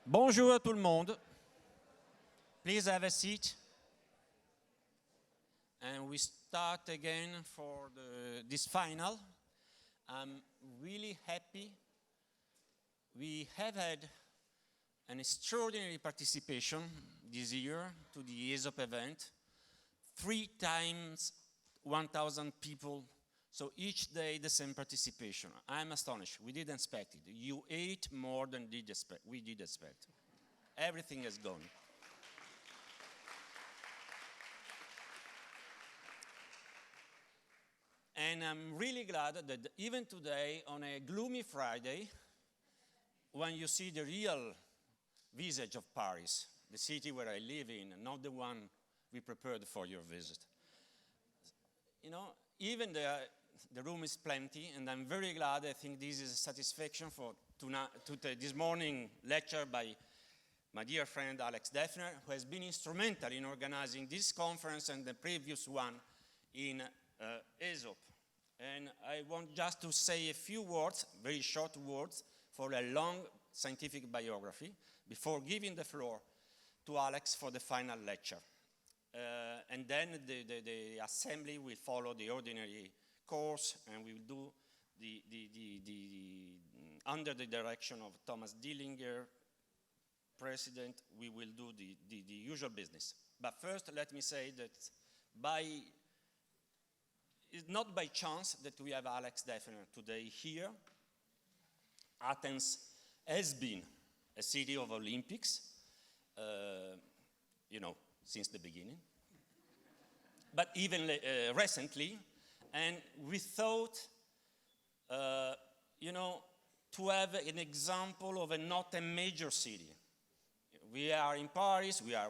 Bonjour à tout le monde. Please have a seat. And we start again for this final. I'm really happy. We have had an extraordinary participation this year to the AESOP event. 3 times 1,000 people, so each day the same participation. I'm astonished. We didn't expect it. You ate more than we did expect. Everything has gone. And I'm really glad that even today, on a gloomy Friday, when you see the real visage of Paris, the city where I live in, not the one we prepared for your visit. You know, even the room is plenty, and I'm very glad. I think this is a satisfaction for this morning lecture by my dear friend Alex Deffner, who has been instrumental in organizing this conference and the previous one in AESOP. And I want just to say a few words, very short words, for a long scientific biography before giving the floor to Alex for the final lecture. And then the assembly will follow the ordinary course, and we will do under the direction of Thomas Dillinger, President, we will do the usual business. But first, let me say that it's not by chance that we have Alex Deffner today here. Athens has been a city of Olympics, you know, since the beginning, but even recently, and we thought, you know, to have an example of not a major city. We are in Paris, we are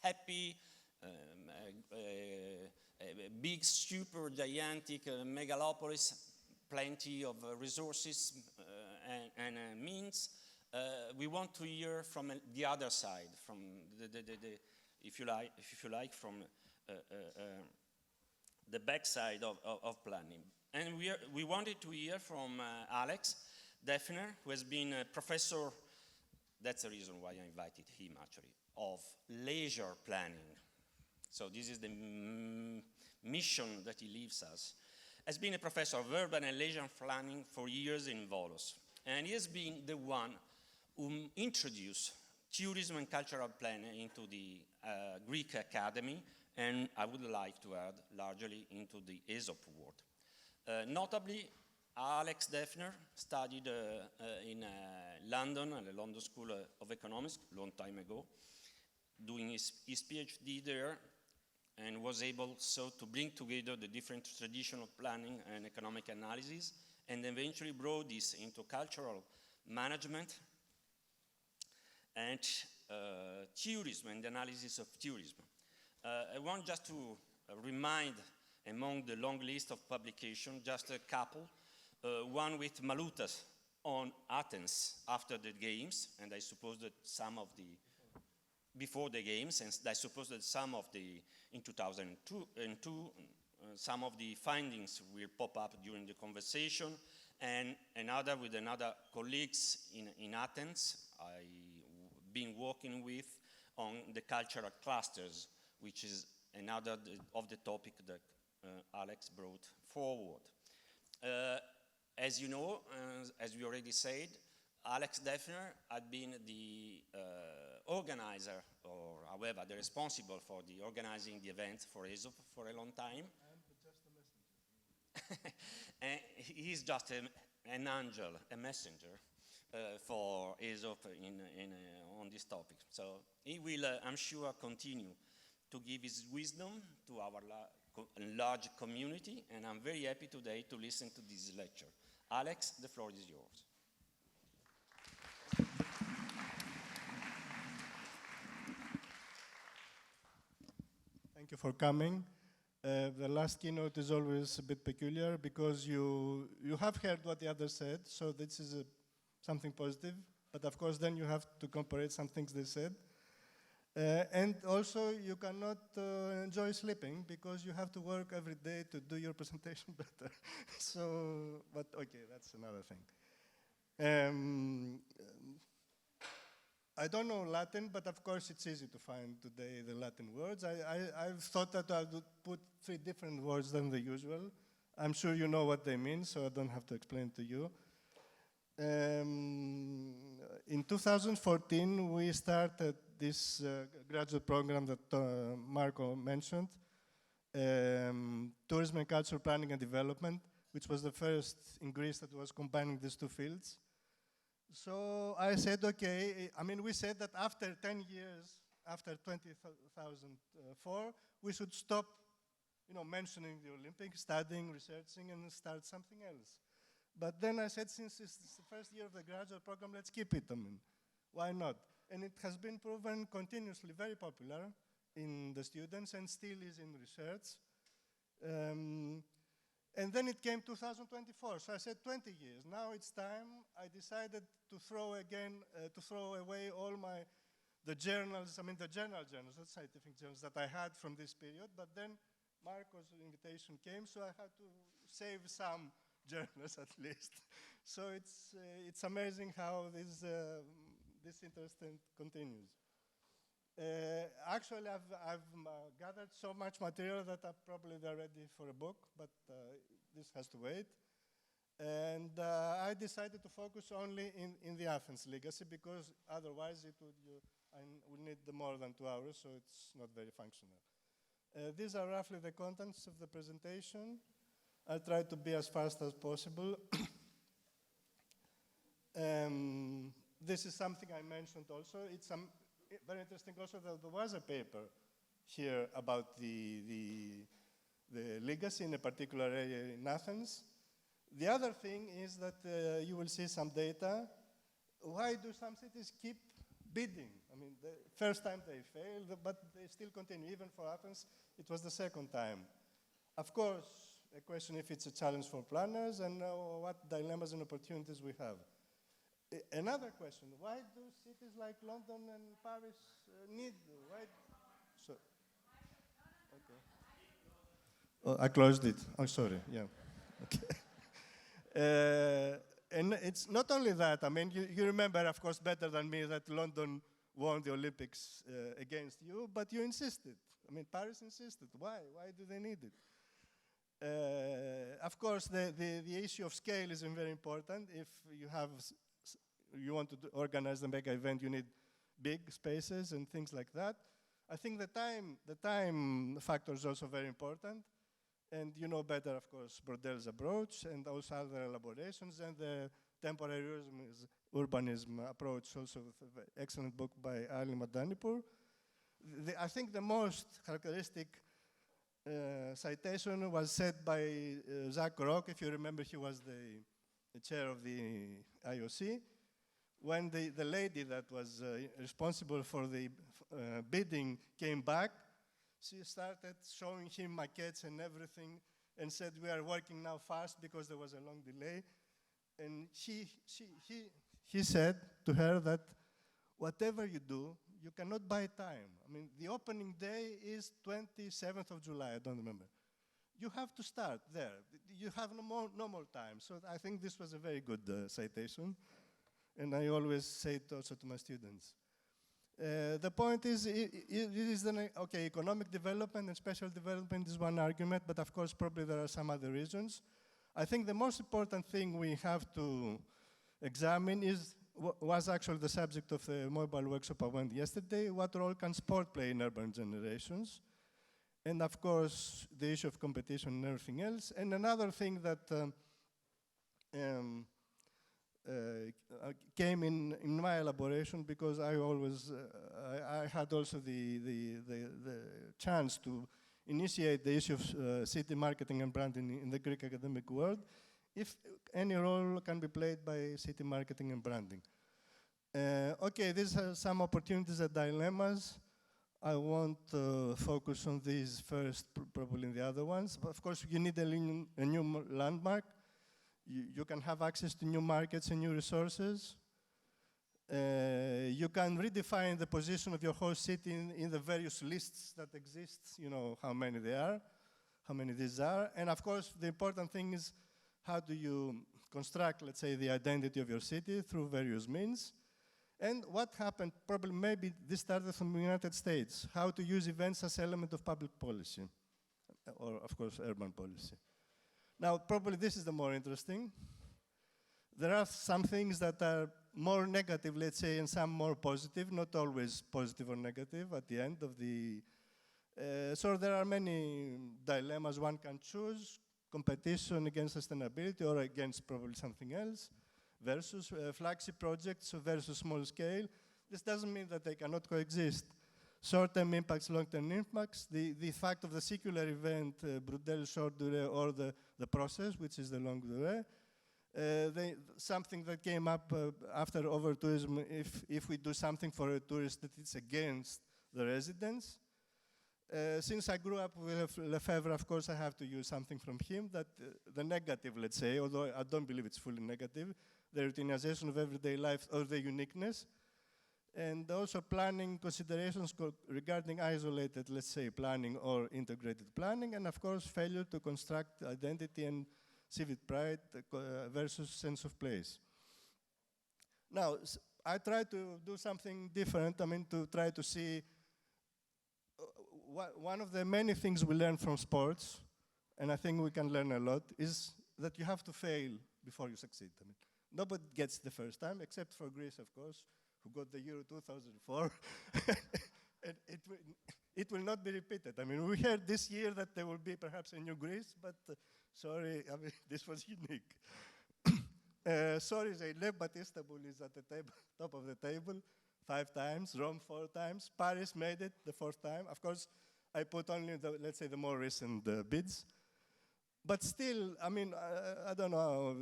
happy, a big, super gigantic megalopolis, plenty of resources and means. We want to hear from the other side, from if you like, from the backside of planning. And we wanted to hear from Alex Deffner, who has been a professor. That's the reason why I invited him, actually, of leisure planning. So this is the mission that he leaves us. Has been a professor of urban and leisure planning for years in Volos. And he has been the one who introduced tourism and cultural planning into the Greek academy, and I would like to add largely into the AESOP world. Notably, Alex Deffner studied in London, at the London School of Economics, a long time ago, doing his PhD there, and was able so to bring together the different traditions of planning and economic analysis, and eventually brought this into cultural management and tourism and the analysis of tourism. I want just to remind, among the long list of publications, just a couple. One with Maloutas on Athens after the games, and I suppose that some of the, before the games, and I suppose that some of the, in 2002, some of the findings will pop up during the conversation, and another with another colleagues in Athens I've been working with on the cultural clusters, which is another of the topic that Alex brought forward. As you know, as we already said, Alex Deffner had been the organizer, or however, the responsible for the organizing the event for AESOP for a long time. I'm just a messenger. And he's just an angel, a messenger for AESOP on this topic. So he will, I'm sure, continue to give his wisdom to our large community, and I'm very happy today to listen to this lecture. Alex, the floor is yours. Thank you for coming. The last keynote is always a bit peculiar because you have heard what the others said, so this is something positive, but of course then you have to compare some things they said. And also you cannot enjoy sleeping because you have to work every day to do your presentation better. So, but okay, that's another thing. I don't know Latin, but of course it's easy to find today the Latin words. I've thought that I would put 3 different words than the usual. I'm sure you know what they mean, so I don't have to explain to you. In 2014, we started this graduate program that Marco mentioned, Tourism and Cultural Planning and Development, which was the first in Greece that was combining these 2 fields. So I said, okay, I mean, we said that after 10 years, after 2004, we should stop, mentioning the Olympics, studying, researching, and start something else. But then I said, since it's the first year of the graduate program, let's keep it. I mean, why not? And it has been proven continuously very popular in the students and still is in research. And then it came 2024, so I said 20 years. Now it's time. I decided to throw away all the journals, the general journals, not scientific journals that I had from this period, but then Marco's invitation came, so I had to save some journals at least. So it's amazing how this interest continues. Actually, I've gathered so much material that I'm probably ready for a book, but this has to wait. And I decided to focus only in the Athens legacy, because otherwise I would need more than 2 hours, so it's not very functional. These are roughly the contents of the presentation. I'll try to be as fast as possible. This is something I mentioned also. It's very interesting also that there was a paper here about the legacy in a particular area in Athens. The other thing is that you will see some data. Why do some cities keep bidding? I mean, the first time they failed, but they still continue. Even for Athens, it was the second time. Of course, a question if it's a challenge for planners and what dilemmas and opportunities we have. Another question, why do cities like London and Paris need? Okay. Oh, I closed it. Oh, sorry. Yeah. Okay. And it's not only that. I mean, you remember, of course, better than me that London won the Olympics against you, but you insisted. I mean, Paris insisted. Why? Why do they need it? Of course, the issue of scale is very important. If you want to organize the mega event, you need big spaces and things like that. I think the time factor is also very important. And you know better, of course, Brodel's approach and also other elaborations, and the temporary urbanism approach, also with an excellent book by Ali Madanipur. I think the most characteristic citation was said by Jacques Roch. If you remember, he was the chair of the IOC. When the lady that was responsible for the bidding came back, she started showing him maquettes and everything and said, we are working now fast because there was a long delay. And he said to her that whatever you do, you cannot buy time. I mean, the opening day is 27th of July, I don't remember. You have to start there. You have no more time. So I think this was a very good citation. And I always say it also to my students. The point is, okay, economic development and special development is one argument, but of course probably there are some other reasons. I think the most important thing we have to examine was actually the subject of the mobile workshop I went yesterday. What role can sport play in urban generations? And of course, the issue of competition and everything else. And another thing that came in my elaboration, because I always, I had also the chance to initiate the issue of city marketing and branding in the Greek academic world, if any role can be played by city marketing and branding. Okay, these are some opportunities and dilemmas. I won't focus on these first, probably in the other ones. But of course, you need a new landmark. You can have access to new markets and new resources. You can redefine the position of your host city in the various lists that exist, you know, how many they are, how many these are. And of course, the important thing is how do you construct, let's say, the identity of your city through various means. And what happened, probably maybe this started from the United States, how to use events as element of public policy, or of course urban policy. Now, probably this is the more interesting. There are some things that are more negative, let's say, and some more positive, not always positive or negative at the end of the, so there are many dilemmas one can choose, competition against sustainability or against probably something else, versus flagship projects versus small scale. This doesn't mean that they cannot coexist. Short-term impacts, long-term impacts, the fact of the secular event, Brudel short durée, or the process, which is the long durée. Something that came up after over-tourism, if we do something for a tourist that it's against the residents. Since I grew up with Lefebvre, of course, I have to use something from him, that the negative, let's say, although I don't believe it's fully negative, the routinization of everyday life or the uniqueness, and also planning considerations regarding isolated, let's say, planning or integrated planning, and of course, failure to construct identity and civic pride versus sense of place. Now, I try to do something different, I mean, to try to see one of the many things we learn from sports, and I think we can learn a lot, is that you have to fail before you succeed. I mean, nobody gets the first time, except for Greece, of course, who got the Euro 2004. And it will not be repeated. I mean, we heard this year that there will be perhaps a new Greece, but sorry, I mean, this was unique. Sorry, Zeynep, but Istanbul is at the top of the table 5 times, Rome 4 times, Paris made it the 4th time. Of course, I put only the, let's say, the more recent bids. But still, I mean, I don't know,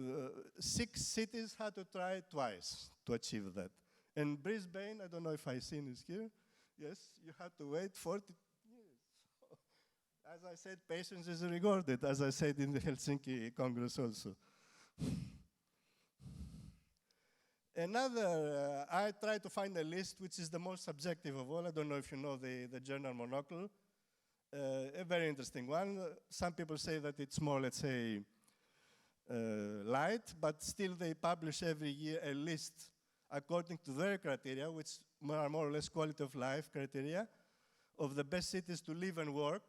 6 cities had to try twice to achieve that. And Brisbane, I don't know if I've seen it here. Yes, you had to wait 40 years. As I said, patience is rewarded, as I said in the Helsinki Congress also. Another, I tried to find a list which is the most subjective of all. I don't know if you know the journal Monocle. A very interesting one. Some people say that it's more, let's say, light, but still they publish every year a list according to their criteria, which are more or less quality of life criteria, of the best cities to live and work.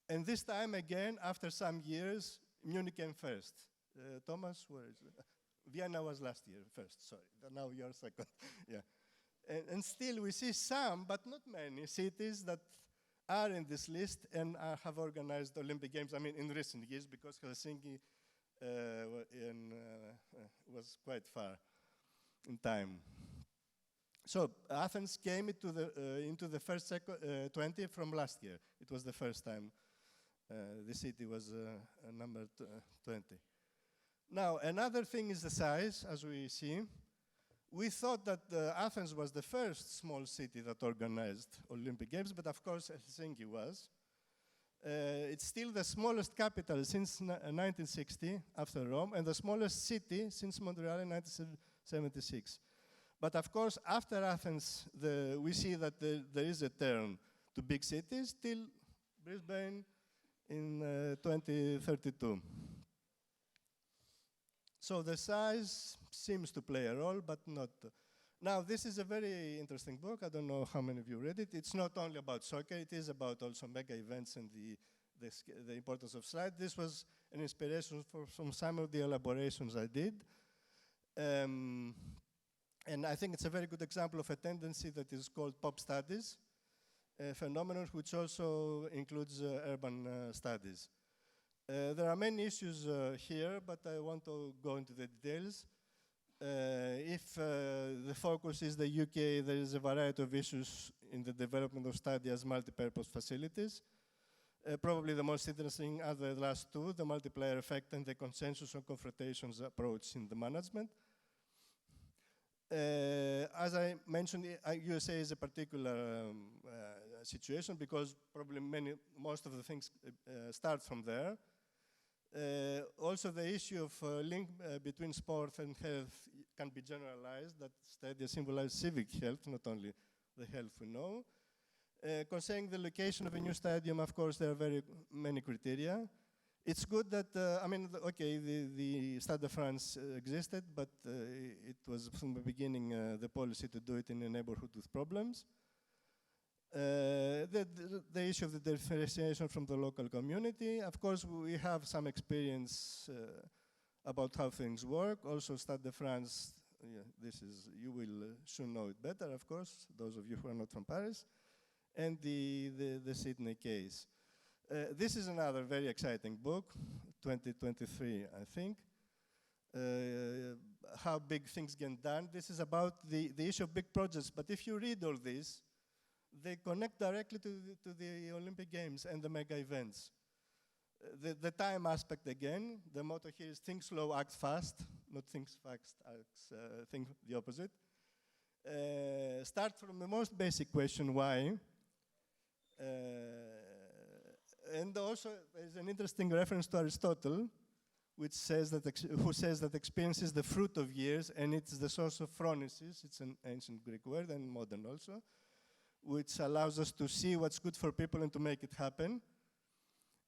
And this time again, after some years, Munich came first. Thomas, where is it? Vienna was last year first, sorry. Now you're second. Yeah. And still we see some, but not many, cities that are in this list and have organized Olympic Games, I mean, in recent years, because Helsinki was quite far in time. So Athens came into the first 20 from last year. It was the first time the city was number 20. Now, another thing is the size, as we see. We thought that Athens was the first small city that organized Olympic Games, but of course Helsinki was. It's still the smallest capital since 1960, after Rome, and the smallest city since Montreal in 1976. But of course, after Athens, we see that there is a turn to big cities, till Brisbane in 2032. So the size seems to play a role, but not. Now, this is a very interesting book. I don't know how many of you read it. It's not only about soccer. It is about also mega events and the importance of slide. This was an inspiration from some of the elaborations I did. And I think it's a very good example of a tendency that is called pop studies, a phenomenon which also includes urban studies. There are many issues here, but I want to go into the details. If the focus is the UK, there is a variety of issues in the development of study as multi-purpose facilities. Probably the most interesting are the last two, the multiplier effect and the consensus on confrontations approach in the management. As I mentioned, USA is a particular situation because probably most of the things start from there. Also, the issue of link between sport and health can be generalized. That study symbolizes civic health, not only the health we know. Concerning the location of a new stadium, of course, there are very many criteria. It's good that, okay, the Stade de France existed, but it was from the beginning the policy to do it in a neighborhood with problems. The issue of the differentiation from the local community. Of course, we have some experience about how things work. Also, Stade de France, you will soon know it better, of course, those of you who are not from Paris, and the Sydney case. This is another very exciting book, 2023, I think. How big things get done. This is about the issue of big projects, but if you read all this, they connect directly to the Olympic Games and the mega events. The time aspect again, the motto here is think slow, act fast, not think fast, think the opposite. Start from the most basic question, why? And also, there's an interesting reference to Aristotle, which says that who says that experience is the fruit of years, and it's the source of phronesis. It's an ancient Greek word and modern also, which allows us to see what's good for people and to make it happen.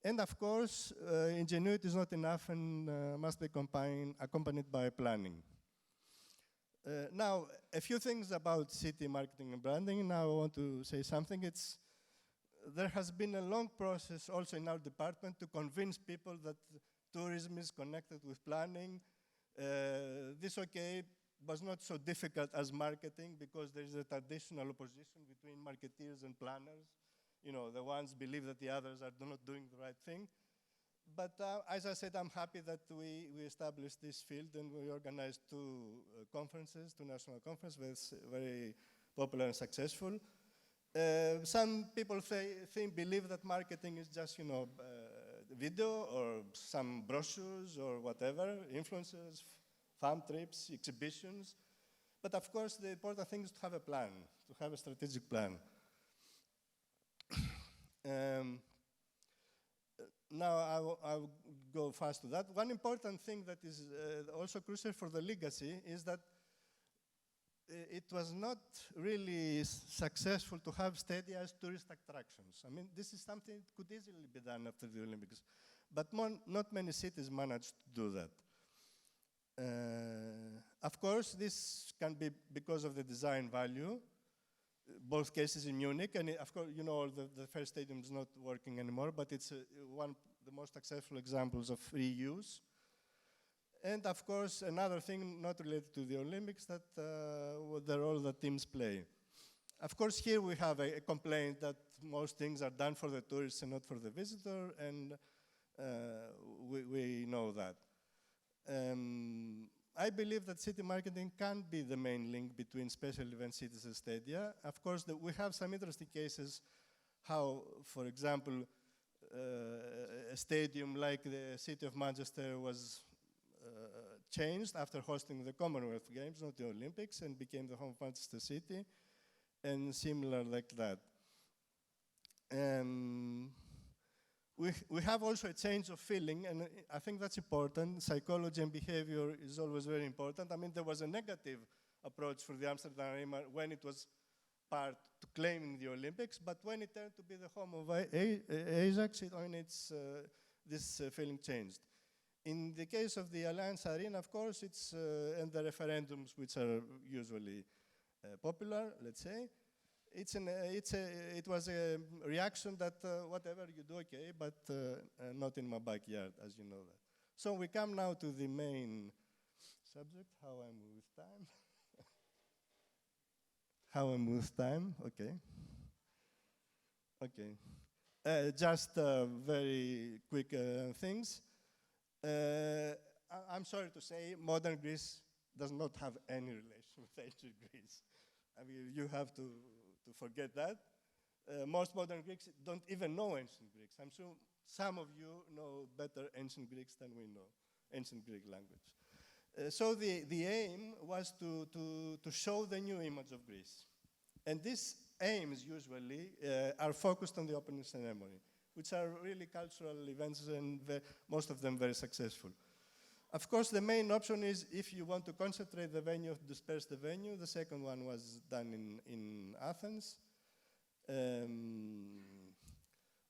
And of course, ingenuity is not enough and must be accompanied by planning. Now, a few things about city marketing and branding. Now I want to say something. There has been a long process also in our department to convince people that tourism is connected with planning. This, okay, was not so difficult as marketing because there is a traditional opposition between marketeers and planners. You know, the ones believe that the others are not doing the right thing. But as I said, I'm happy that we established this field and we organized two conferences, two national conferences, very popular and successful. Some people believe that marketing is just, video or some brochures or whatever, influencers, farm trips, exhibitions. But of course, the important thing is to have a plan, to have a strategic plan. Now, I'll go fast to that. One important thing that is also crucial for the legacy is that it was not really successful to have steady as tourist attractions. I mean, this is something that could easily be done after the Olympics. But not many cities managed to do that. Of course, this can be because of the design value. Both cases in Munich, and of course, the first stadium is not working anymore, but it's one of the most successful examples of reuse. And of course, another thing not related to the Olympics, that the role that teams play. Of course, here we have a complaint that most things are done for the tourists and not for the visitor, and we know that. I believe that city marketing can be the main link between special event cities and stadia. Of course, we have some interesting cases how, for example, a stadium like the city of Manchester was changed after hosting the Commonwealth Games, not the Olympics, and became the home of Manchester City, and similar like that. We have also a change of feeling, and I think that's important. Psychology and behavior is always very important. I mean, there was a negative approach for the Amsterdam Arena when it was part to claiming the Olympics, but when it turned to be the home of AESOP, this feeling changed. In the case of the Alliance Arena, of course, it's and the referendums, which are usually popular, let's say, it was a reaction that whatever you do, okay, but not in my backyard, as you know that. So we come now to the main subject, how I move with time. How I move with time, okay. Okay. Just very quick things. I'm sorry to say, modern Greece does not have any relation with ancient Greece. I mean, you have to forget that. Most modern Greeks don't even know ancient Greeks. I'm sure some of you know better ancient Greeks than we know, ancient Greek language. So the aim was to show the new image of Greece. And these aims usually are focused on the opening ceremony, which are really cultural events and most of them very successful. Of course, the main option is if you want to concentrate the venue, disperse the venue. The second one was done in Athens.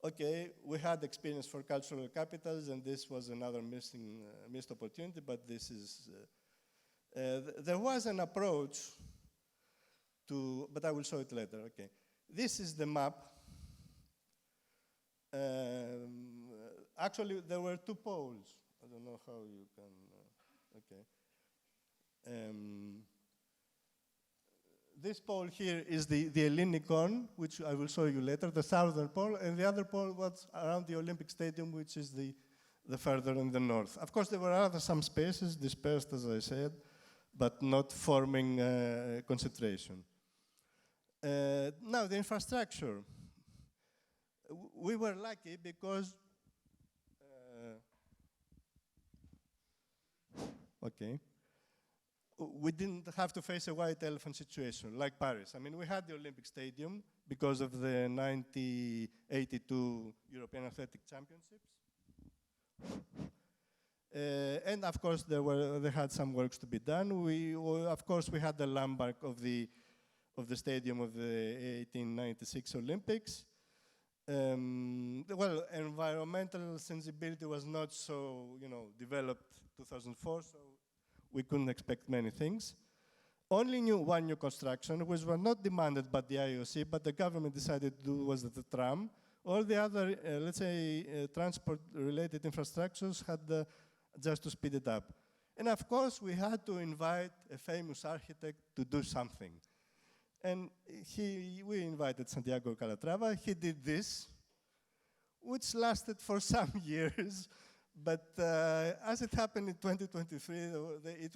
Okay, we had experience for cultural capitals, and this was another missed opportunity, but this is, there was an approach to, but I will show it later, okay. This is the map. Actually, there were two poles. I don't know how you can, okay. This pole here is the Hellinikon, which I will show you later, the southern pole, and the other pole was around the Olympic Stadium, which is the further in the north. Of course, there were some spaces dispersed, as I said, but not forming concentration. Now, the infrastructure. We were lucky because, okay. We didn't have to face a white elephant situation like Paris. I mean, we had the Olympic Stadium because of the 1982 European Athletic Championships. And of course, they had some works to be done. Of course, we had the landmark of the stadium of the 1896 Olympics. Well, environmental sensibility was not so, developed 2004, so we couldn't expect many things. Only one new construction, which was not demanded by the IOC, but the government decided to do, was the tram. All the other, let's say, transport-related infrastructures had just to speed it up. And of course, we had to invite a famous architect to do something. And we invited Santiago Calatrava. He did this, which lasted for some years. But as it happened in 2023, it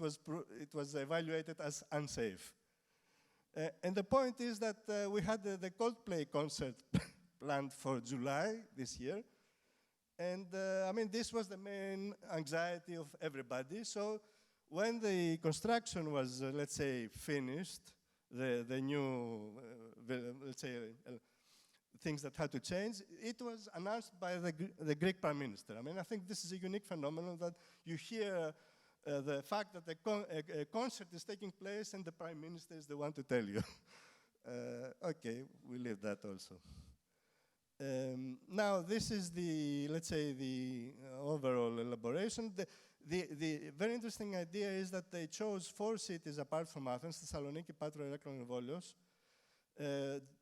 was evaluated as unsafe. And the point is that we had the Coldplay concert planned for July this year. And I mean, this was the main anxiety of everybody. So when the construction was, let's say, finished, the new, let's say, things that had to change, it was announced by the Greek Prime Minister. I mean, I think this is a unique phenomenon that you hear the fact that a concert is taking place and the Prime Minister is the one to tell you. Okay, we leave that also. Now, this is let's say, the overall elaboration. The very interesting idea is that they chose 4 cities apart from Athens, Thessaloniki, Patras, Heraklion, and Volios,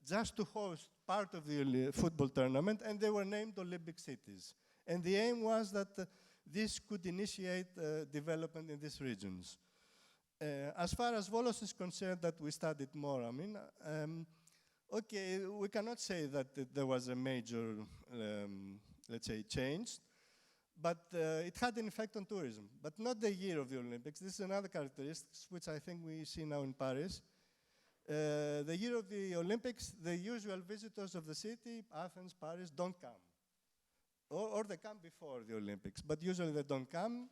just to host part of the football tournament, and they were named Olympic cities. And the aim was that this could initiate development in these regions. As far as Volos is concerned, that we studied more, I mean, okay, we cannot say that there was a major, let's say, change, but it had an effect on tourism, but not the year of the Olympics. This is another characteristic, which I think we see now in Paris. The year of the Olympics, the usual visitors of the city, Athens, Paris, don't come. Or they come before the Olympics, but usually they don't come.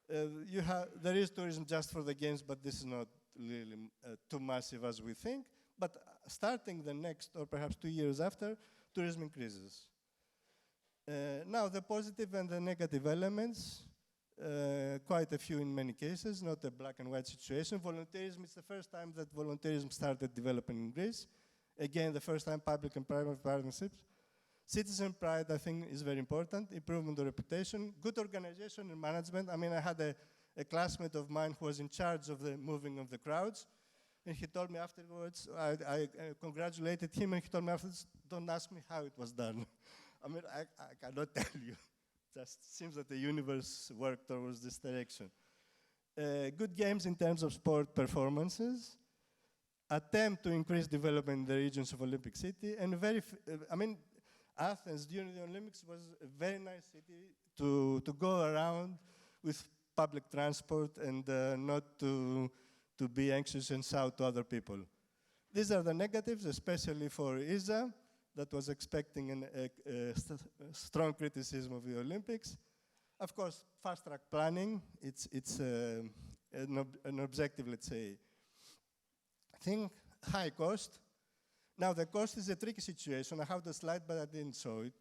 There is tourism just for the games, but this is not really too massive as we think. But starting the next, or perhaps 2 years after, tourism increases. Now, the positive and the negative elements, quite a few in many cases, not a black and white situation. Volunteerism, it's the first time that volunteerism started developing in Greece. Again, the first time public and private partnerships. Citizen pride, I think, is very important. Improvement of reputation. Good organization and management. I mean, I had a classmate of mine who was in charge of the moving of the crowds. And he told me afterwards, I congratulated him, and he told me afterwards, don't ask me how it was done. I mean, I cannot tell you. Just seems that the universe worked towards this direction. Good games in terms of sport performances. Attempt to increase development in the regions of Olympic City. And I mean, Athens during the Olympics was a very nice city to go around with public transport and not to be anxious and shout to other people. These are the negatives, especially for ESA, that was expecting a strong criticism of the Olympics. Of course, fast-track planning, it's an objective, let's say, thing. High cost. Now, the cost is a tricky situation. I have the slide, but I didn't show it.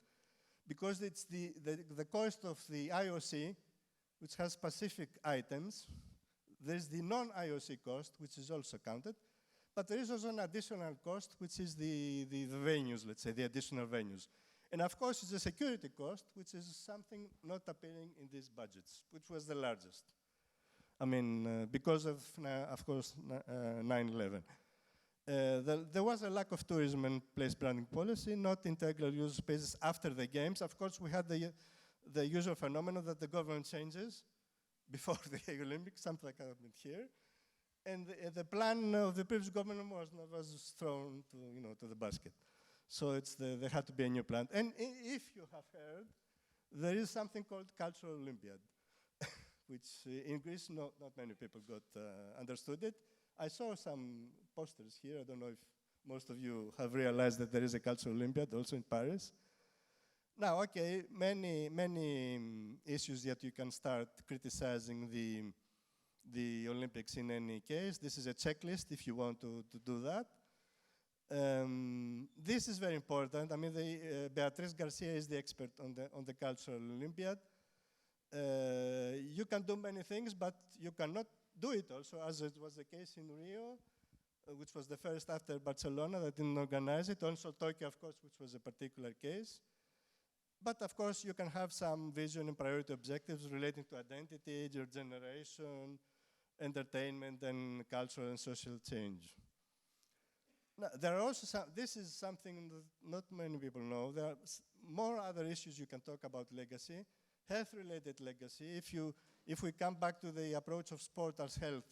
Because it's the cost of the IOC, which has specific items. There's the non-IOC cost, which is also counted. But there is also an additional cost, which is the venues, let's say, the additional venues. And of course, it's a security cost, which is something not appearing in these budgets, which was the largest. I mean, because of course, 9/11. There was a lack of tourism and place branding policy, not integral use spaces after the games. Of course, we had the usual phenomenon that the government changes before the Olympics, something like that here. And the plan of the previous government was thrown to the basket. So there had to be a new plan. And if you have heard, there is something called Cultural Olympiad, which in Greece, not many people understood it. I saw some posters here. I don't know if most of you have realized that there is a Cultural Olympiad also in Paris. Now, okay, many issues that you can start criticizing the Olympics in any case. This is a checklist if you want to do that. This is very important. I mean, Beatriz Garcia is the expert on the Cultural Olympiad. You can do many things, but you cannot do it also, as it was the case in Rio, which was the first after Barcelona that didn't organize it. Also Tokyo, of course, which was a particular case. But of course, you can have some vision and priority objectives relating to identity, your generation, entertainment, and cultural and social change. Now, there are also this is something that not many people know. There are more other issues you can talk about legacy, health-related legacy. If we come back to the approach of sport as health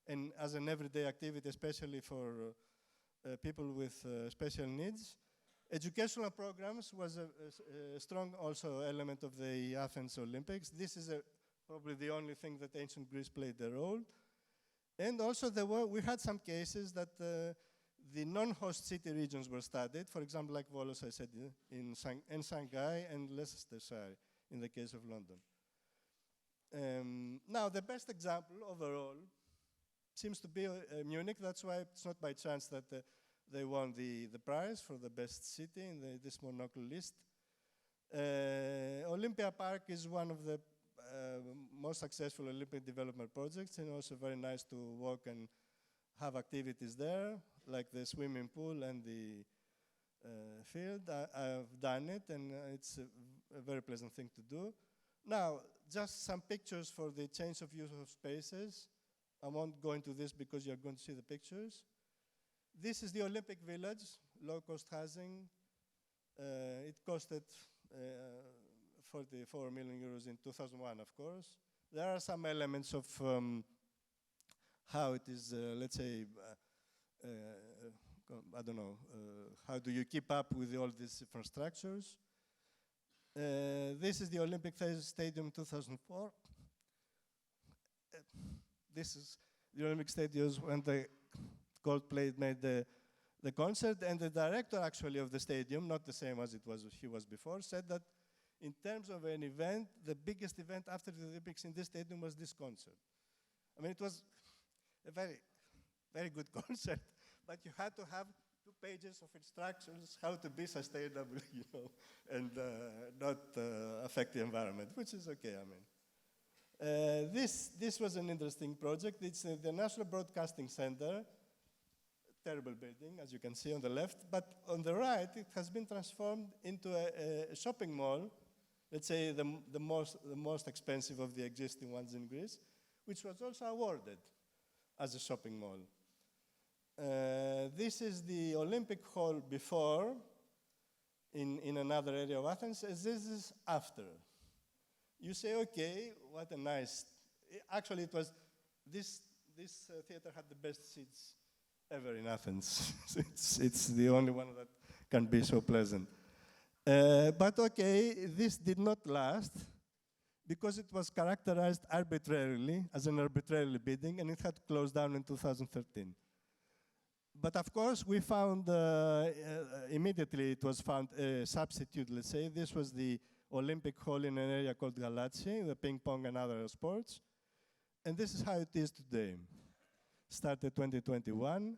and as an everyday activity, especially for people with special needs, educational programs was a strong also element of the Athens Olympics. This is probably the only thing that ancient Greece played a role. And also we had some cases that the non-host city regions were studied, for example, like Volos, I said, in Shanghai and Leicestershire in the case of London. Now, the best example overall seems to be Munich. That's why it's not by chance that they won the prize for the best city in this monocle list. Olympia Park is one of the most successful Olympic development projects, and also very nice to walk and have activities there, like the swimming pool and the field. I've done it, and it's a very pleasant thing to do. Now, just some pictures for the change of use of spaces. I won't go into this because you're going to see the pictures. This is the Olympic Village, low-cost housing. It costed 44 million euros in 2001, of course. There are some elements of how it is, let's say, I don't know, how do you keep up with all these infrastructures? This is the Olympic Stadium 2004. This is the Olympic Stadium when the Coldplay made the concert, and the director actually of the stadium, not the same as he was before, said that in terms of an event, the biggest event after the Olympics in this stadium was this concert. I mean, it was a very, very good concert, but you had to have 2 pages of instructions how to be sustainable, and not affect the environment, which is okay, I mean. This was an interesting project. It's the National Broadcasting Center, terrible building, as you can see on the left, but on the right, it has been transformed into a shopping mall, let's say the most expensive of the existing ones in Greece, which was also awarded as a shopping mall. This is the Olympic Hall before, in another area of Athens, as this is after. You say, okay, what a nice, actually it was, this theater had the best seats ever in Athens. It's the only one that can be so pleasant. But okay, this did not last because it was characterized arbitrarily, as an arbitrary bidding, and it had to close down in 2013. But of course, we found, immediately it was found a substitute, let's say. This was the Olympic Hall in an area called Galatsi, the ping pong and other sports. And this is how it is today. Started 2021,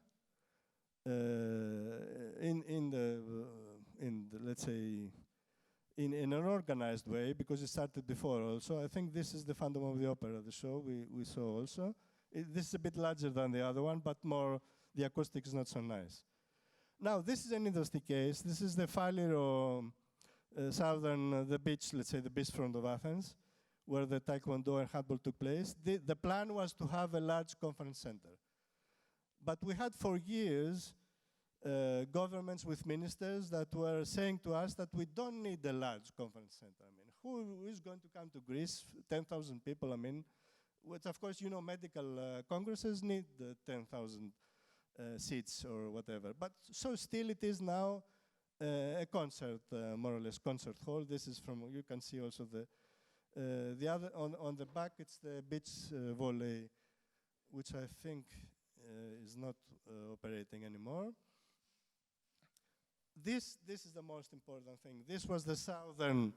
let's say, in an organized way, because it started before also. I think this is the Phantom of the Opera, the show we saw also. This is a bit larger than the other one, but more, the acoustic is not so nice. Now, this is an interesting case. This is the Faliro the beach, let's say the beachfront of Athens, where the taekwondo and handball took place. The plan was to have a large conference center. But we had for years governments with ministers that were saying to us that we don't need a large conference center. I mean, who is going to come to Greece? 10,000 people, I mean, which of course, you know, medical congresses need 10,000 seats or whatever. But so still it is now a concert, more or less, concert hall. This is from, you can see also the other, on the back, it's the beach volley, which I think is not operating anymore. This is the most important thing. This was the southern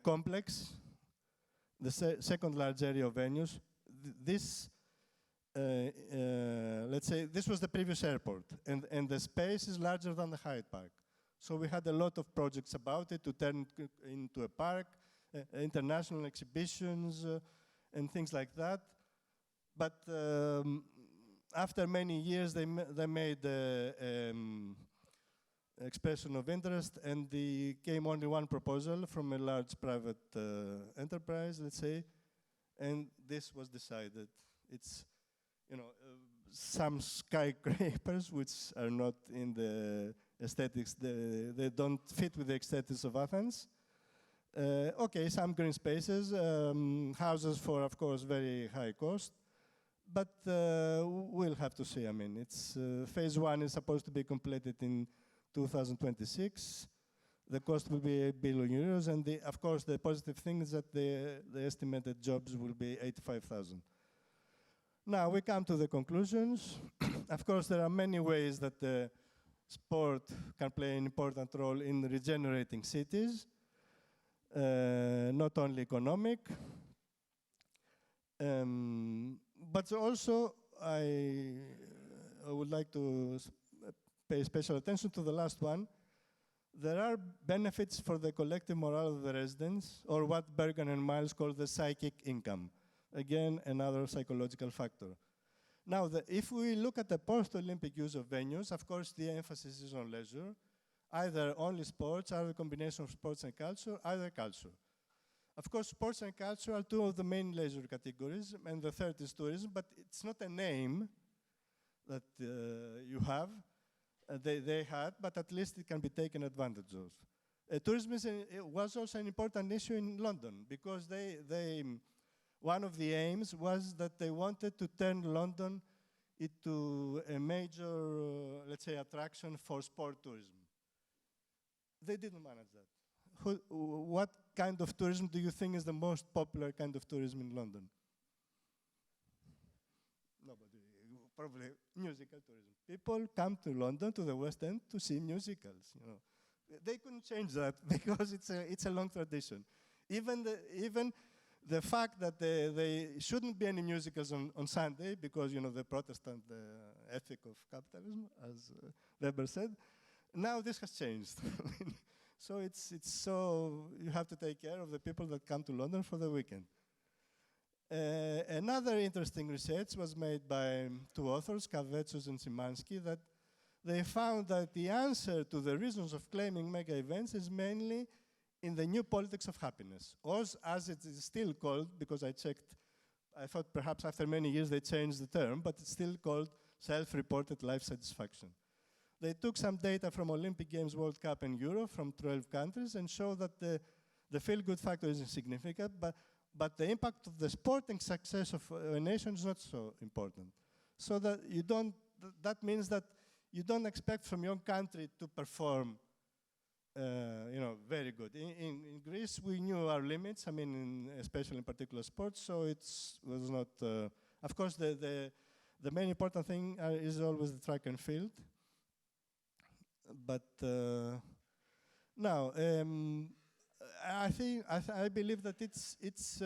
complex, the second large area of venues. This, let's say, this was the previous airport, and the space is larger than the Hyde Park. So we had a lot of projects about it to turn it into a park, international exhibitions, and things like that. But after many years, they made expression of interest, and there came only one proposal from a large private enterprise, let's say, and this was decided. It's, you know, some skyscrapers which are not in the aesthetics, they don't fit with the aesthetics of Athens. Okay, some green spaces, houses for, of course, very high cost, but we'll have to see. I mean, it's phase one is supposed to be completed in 2026. The cost will be €8 billion, and of course, the positive thing is that the estimated jobs will be 85,000. Now we come to the conclusions. Of course, there are many ways that the sport can play an important role in regenerating cities, not only economic, but also I would like to pay special attention to the last one. There are benefits for the collective morale of the residents, or what Bergen and Miles call the psychic income. Again, another psychological factor. Now, if we look at the post-Olympic use of venues, of course, the emphasis is on leisure, either only sports, either combination of sports and culture, either culture. Of course, sports and culture are two of the main leisure categories, and the third is tourism, but it's not a name that you have. They had, but at least it can be taken advantage of. Tourism was also an important issue in London, because one of the aims was that they wanted to turn London into a major, let's say, attraction for sport tourism. They didn't manage that. What kind of tourism do you think is the most popular kind of tourism in London? Nobody. Probably musical tourism. People come to London, to the West End, to see musicals. You know, they couldn't change that because it's a long tradition. Even the fact that there shouldn't be any musicals on Sunday, because, you know, the Protestant ethic of capitalism, as Weber said, now this has changed. So so you have to take care of the people that come to London for the weekend. Another interesting research was made by two authors, Kavetsos and Szymanski, that they found that the answer to the reasons of claiming mega events is mainly in the new politics of happiness, or as it is still called, because I checked, I thought perhaps after many years they changed the term, but it's still called self-reported life satisfaction. They took some data from Olympic Games, World Cup, and Euro from 12 countries and showed that the feel-good factor is insignificant, but the impact of the sporting success of a nation is not so important. So that that means that you don't expect from your country to perform, you know, very good. In Greece, we knew our limits. I mean, especially in particular sports. So it was not. Of course, the main important thing is always the track and field. But now, I believe that it's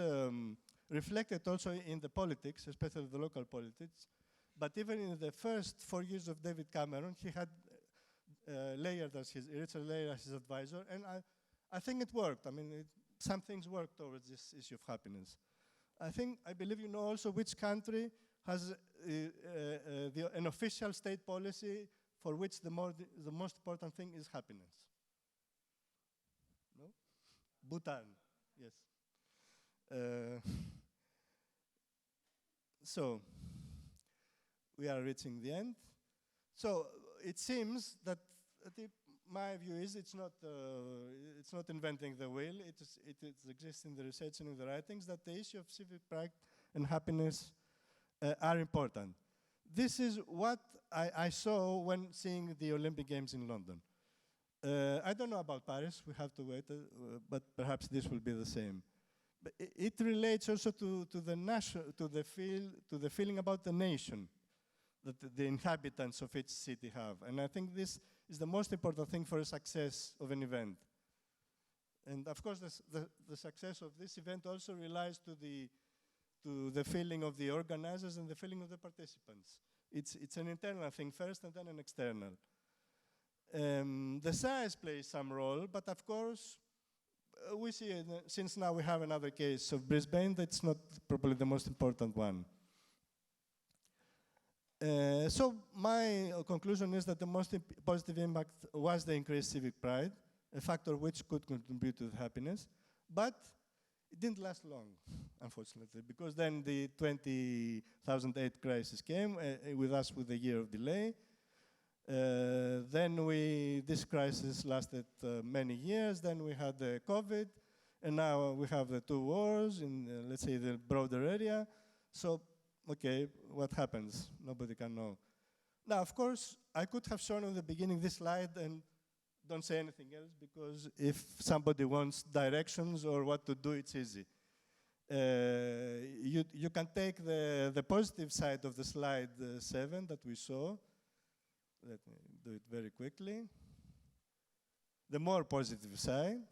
reflected also in the politics, especially the local politics. But even in the first 4 years of David Cameron, he had Richard Leyer as his advisor, and I think it worked. I mean, some things worked towards this issue of happiness. I believe you know also which country has an official state policy for which the most important thing is happiness. Bhutan, yes. So, we are reaching the end. So, it seems that my view is it's not inventing the wheel, it exists in the research and in the writings, that the issue of civic pride and happiness are important. This is what I saw when seeing the Olympic Games in London. I don't know about Paris, we have to wait, but perhaps this will be the same. But it relates also to the feeling about the nation that the inhabitants of each city have. And I think this is the most important thing for a success of an event. And of course, the success of this event also relies to the feeling of the organizers and the feeling of the participants. It's an internal thing first and then an external. The size plays some role, but of course, we see, since now we have another case of Brisbane, that's not probably the most important one. So my conclusion is that the most positive impact was the increased civic pride, a factor which could contribute to happiness, but it didn't last long, unfortunately, because then the 2008 crisis came with us with a year of delay. Then this crisis lasted many years. Then we had the COVID, and now we have the two wars in, let's say, the broader area. So, okay, what happens? Nobody can know. Now, of course, I could have shown in the beginning this slide and don't say anything else, because if somebody wants directions or what to do, it's easy. You can take the positive side of the slide 7 that we saw. Let me do it very quickly. The more positive side.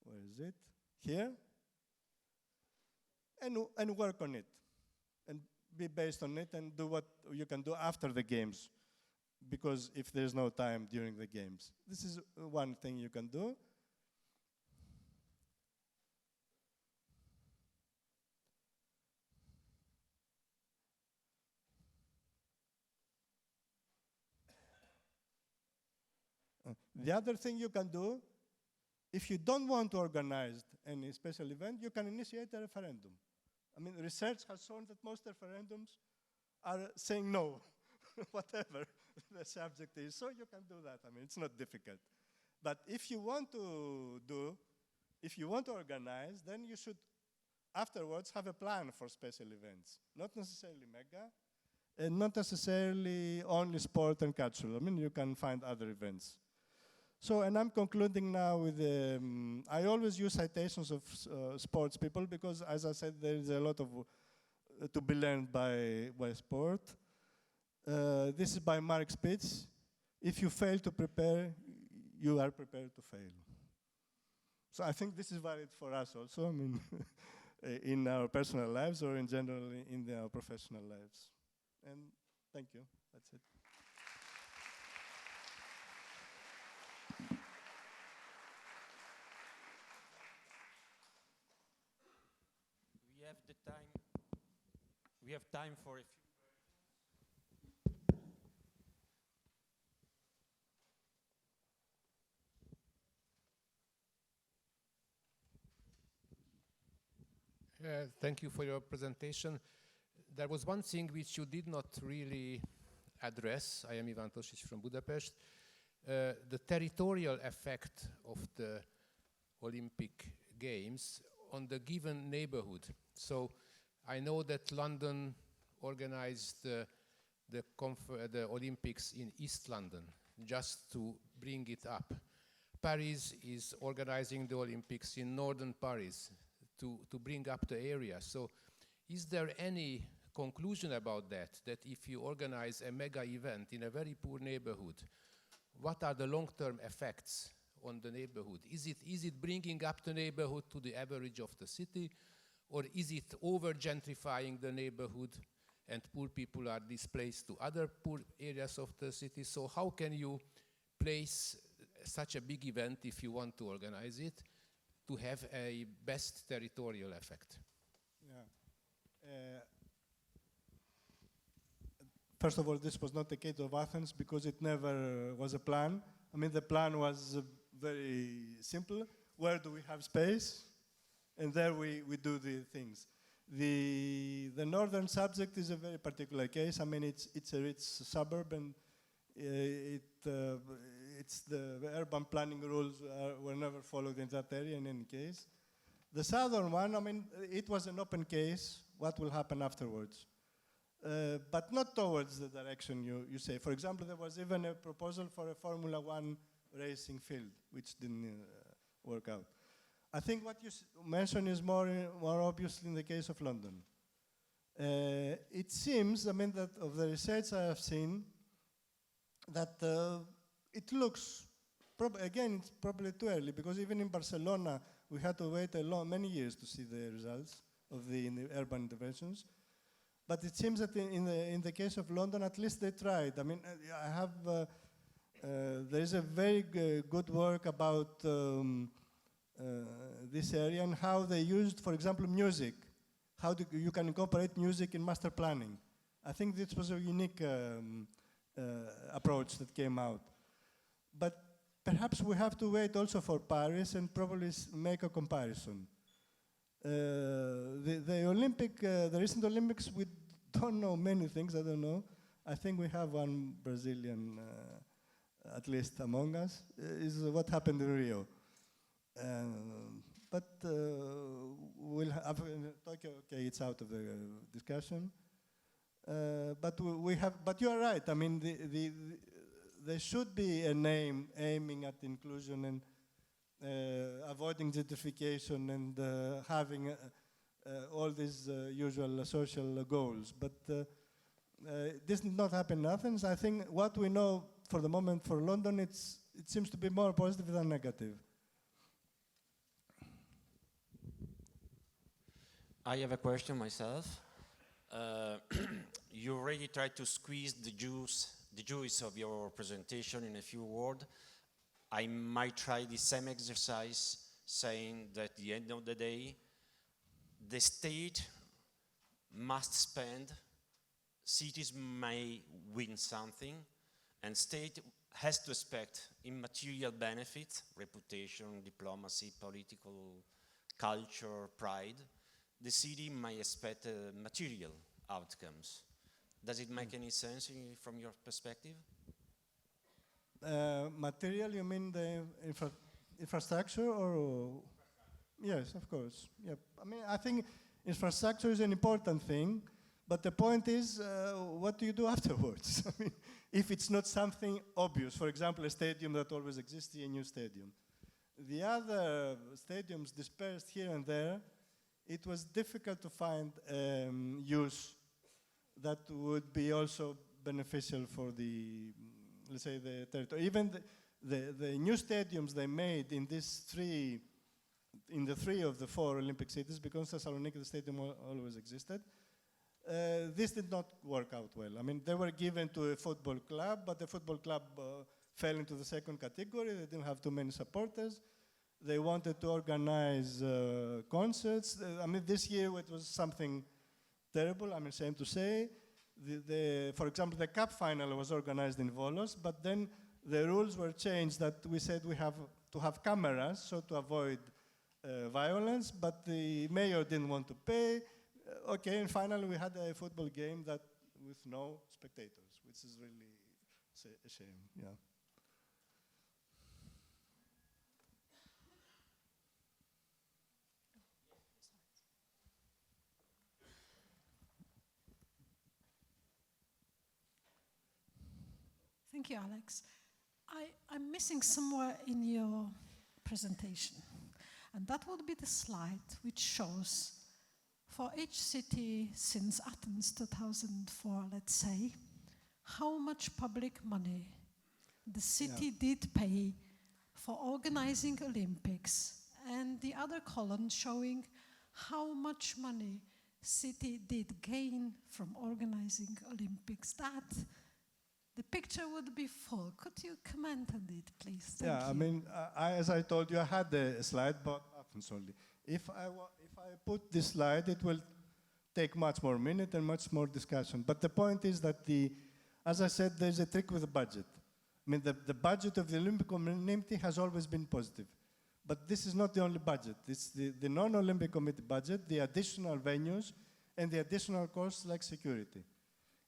Where is it? Here. And work on it. And be based on it and do what you can do after the games. Because if there's no time during the games. This is one thing you can do. The other thing you can do, if you don't want to organize any special event, you can initiate a referendum. I mean, research has shown that most referendums are saying no, whatever the subject is. So you can do that. I mean, it's not difficult. But if you want to organize, then you should afterwards have a plan for special events. Not necessarily mega, and not necessarily only sport and cultural. I mean, you can find other events. So, and I'm concluding now with, I always use citations of sports people because, as I said, there is a lot of to be learned by sport. This is by Mark Spitz. If you fail to prepare, you are prepared to fail. So I think this is valid for us also, I mean, in our personal lives or in general in our professional lives. And thank you, that's it. We have time for a few. Thank you for your presentation. There was one thing which you did not really address. I am Ivan Tosic from Budapest. The territorial effect of the Olympic Games on the given neighborhood. So I know that London organized the Olympics in East London, just to bring it up. Paris is organizing the Olympics in northern Paris to bring up the area. So is there any conclusion about that if you organize a mega event in a very poor neighborhood, what are the long-term effects on the neighborhood? Is it bringing up the neighborhood to the average of the city, or is it over-gentrifying the neighborhood and poor people are displaced to other poor areas of the city? So how can you place such a big event, if you want to organize it, to have a best territorial effect? Yeah. First of all, this was not the case of Athens because it never was a plan. I mean, the plan was very simple. Where do we have space? And there we do the things. The northern subject is a very particular case. I mean, it's a rich suburb, and it's the urban planning rules were never followed in that area in any case. The southern one, I mean, it was an open case. What will happen afterwards? But not towards the direction you say. For example, there was even a proposal for a Formula One racing field, which didn't work out. I think what you mentioned is more obvious in the case of London. It seems, I mean, that of the research I have seen, that it looks, again, it's probably too early, because even in Barcelona, we had to wait many years to see the results of the urban interventions. But it seems that in the case of London, at least they tried. I mean, I have, there is a very good work about this area and how they used, for example, music. How you can incorporate music in master planning. I think this was a unique approach that came out. But perhaps we have to wait also for Paris and probably make a comparison. The recent Olympics, we don't know many things, I don't know. I think we have one Brazilian, at least among us, is what happened in Rio. But we'll have Tokyo, okay, it's out of the discussion. But you are right, I mean, there should be a name aiming at inclusion and avoiding gentrification and having all these usual social goals. But this did not happen in Athens. I think what we know for the moment for London, it seems to be more positive than negative. I have a question myself. You already tried to squeeze the juice of your presentation in a few words. I might try the same exercise, saying that at the end of the day, the state must spend, cities may win something, and state has to expect immaterial benefits, reputation, diplomacy, political culture, pride. The city may expect material outcomes. Does it make any sense from your perspective? Material, you mean the infrastructure or? Yes, of course. Yep. I mean, I think infrastructure is an important thing, but the point is, what do you do afterwards? I mean, if it's not something obvious, for example, a stadium that always exists, a new stadium. The other stadiums dispersed here and there, it was difficult to find use that would be also beneficial for the, let's say, the territory. Even the new stadiums they made in the three of the 4 Olympic cities, because Thessaloniki, the stadium always existed, this did not work out well. I mean, they were given to a football club, but the football club fell into the second category. They didn't have too many supporters. They wanted to organize concerts. I mean, this year it was something terrible, I'm ashamed to say. For example, the cup final was organized in Volos, but then the rules were changed that we said we have to have cameras, so to avoid violence, but the mayor didn't want to pay. Okay, and finally we had a football game that with no spectators, which is really a shame, yeah. Thank you, Alex. I'm missing somewhere in your presentation, and that would be the slide which shows for each city since Athens 2004, let's say, how much public money the city did pay for organizing Olympics, and the other column showing how much money city did gain from organizing Olympics. The picture would be full. Could you comment on it, please? Thank you. I mean, as I told you, I had a slide, but Athens only. If I put this slide, it will take much more minute and much more discussion. But the point is that as I said, there's a trick with the budget. I mean, the budget of the Olympic Committee has always been positive. But this is not the only budget. It's the non-Olympic Committee budget, the additional venues, and the additional costs like security.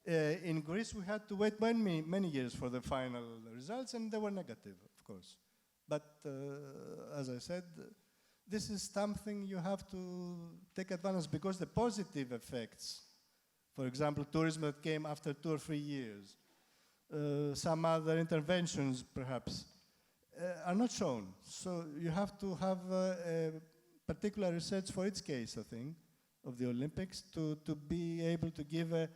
In Greece, we had to wait many years for the final results, and they were negative, of course. But as I said, this is something you have to take advantage, because the positive effects, for example, tourism that came after 2 or 3 years, some other interventions perhaps, are not shown. So you have to have particular research for each case, I think, of the Olympics to be able to give a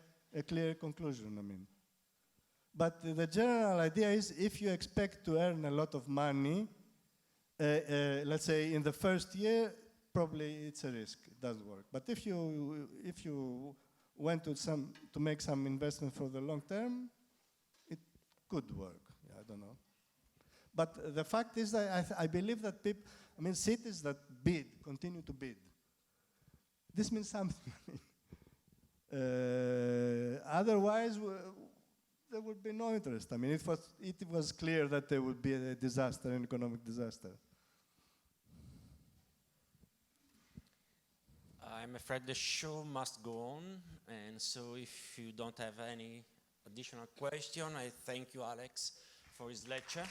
clear conclusion, I mean. But the general idea is, if you expect to earn a lot of money, let's say in the first year, probably it's a risk, it doesn't work. But if you went to make some investment for the long term, it could work. Yeah, I don't know. But the fact is that I believe that people, I mean, cities that bid, continue to bid. This means something. Otherwise, there would be no interest. I mean, it was clear that there would be a disaster, an economic disaster. I'm afraid the show must go on, and so if you don't have any additional question, I thank you, Alex, for his lecture.